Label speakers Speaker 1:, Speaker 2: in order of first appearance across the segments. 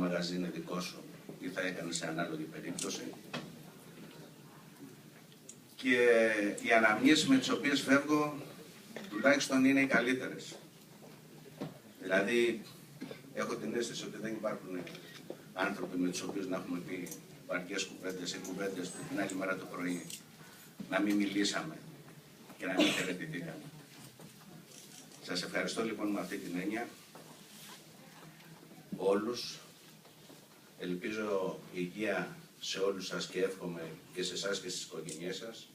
Speaker 1: μαγαζί είναι δικό σου ή θα έκανες σε ανάλογη περίπτωση. Και οι αναμνήσεις με τις οποίες φεύγω τουλάχιστον είναι οι καλύτερες. Δηλαδή, έχω την αίσθηση ότι δεν υπάρχουν άνθρωποι με τους οποίους να έχουμε πει βαριές κουβέντες ή κουβέντες που την άλλη μέρα το πρωί να μην μιλήσαμε και να μην χαιρετηθήκαμε. Σας ευχαριστώ λοιπόν με αυτή την έννοια όλους. Ελπίζω υγεία σε όλους σας και εύχομαι και σε εσάς και στις οικογένειές σας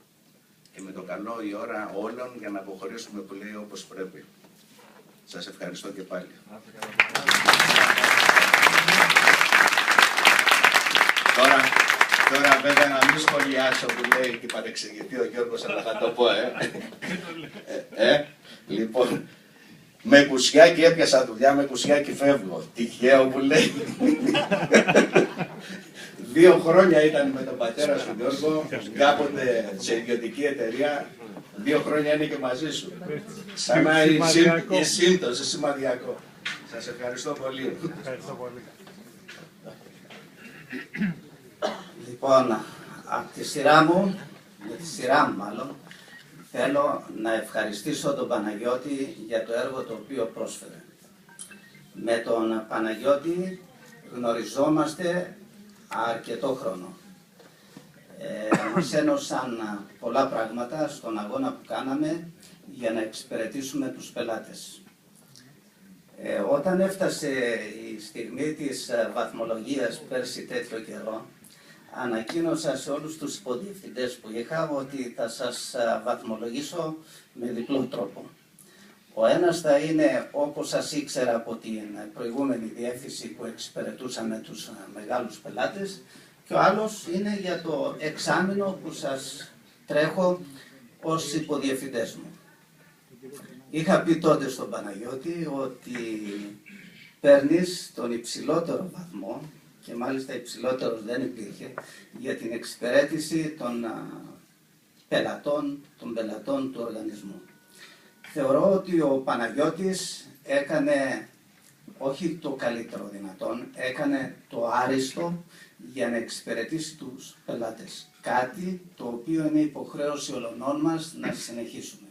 Speaker 1: και με το καλό η ώρα όλων για να αποχωρήσουμε που λέει όπως πρέπει. Σας ευχαριστώ και πάλι. Τώρα βέβαια να μην σχολιάσω που λέει και παρεξηγηθεί ο Γιώργος, αλλά θα το πω, Λοιπόν, με κουσιάκι έπιασα δουλειά, με κουσιάκι φεύγω. Τυχαίο που λέει. 2 χρόνια ήταν με τον πατέρα σου Γιώργο, κάποτε σε ιδιωτική εταιρεία, 2 χρόνια είναι και μαζί σου. Σαν να η σύμπτωση, σημαδιακό. Σας ευχαριστώ πολύ.
Speaker 2: Ευχαριστώ πολύ.
Speaker 3: Λοιπόν, από τη σειρά μου, με τη σειρά μου μάλλον, θέλω να ευχαριστήσω τον Παναγιώτη για το έργο το οποίο πρόσφερε. Με τον Παναγιώτη γνωριζόμαστε αρκετό χρόνο. Μας ένωσαν πολλά πράγματα στον αγώνα που κάναμε για να εξυπηρετήσουμε τους πελάτες. Όταν έφτασε η στιγμή της βαθμολογίας πέρσι τέτοιο καιρό, ανακοίνωσα σε όλους τους υποδιευθυντές που είχα ότι θα σας βαθμολογήσω με διπλό τρόπο. Ο ένας θα είναι όπως σας ήξερα από την προηγούμενη διεύθυνση που εξυπηρετούσαμε τους μεγάλους πελάτες και ο άλλος είναι για το εξάμηνο που σας τρέχω ως υποδιευθυντές μου. Είχα πει τότε στον Παναγιώτη ότι παίρνεις τον υψηλότερο βαθμό και μάλιστα υψηλότερος δεν υπήρχε για την εξυπηρέτηση των πελατών του οργανισμού. Θεωρώ ότι ο Παναγιώτης έκανε όχι το καλύτερο δυνατόν, έκανε το άριστο για να εξυπηρετήσει τους πελάτες. Κάτι το οποίο είναι υποχρέωση όλων μας να συνεχίσουμε.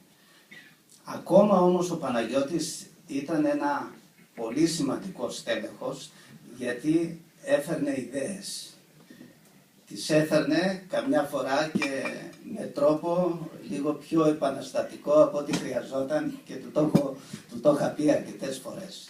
Speaker 3: Ακόμα όμως ο Παναγιώτης ήταν ένα πολύ σημαντικό στέλεχος γιατί έφερνε ιδέες. Τις έφερνε καμιά φορά και με τρόπο λίγο πιο επαναστατικό από ό,τι χρειαζόταν και του το είχα πει αρκετές φορές.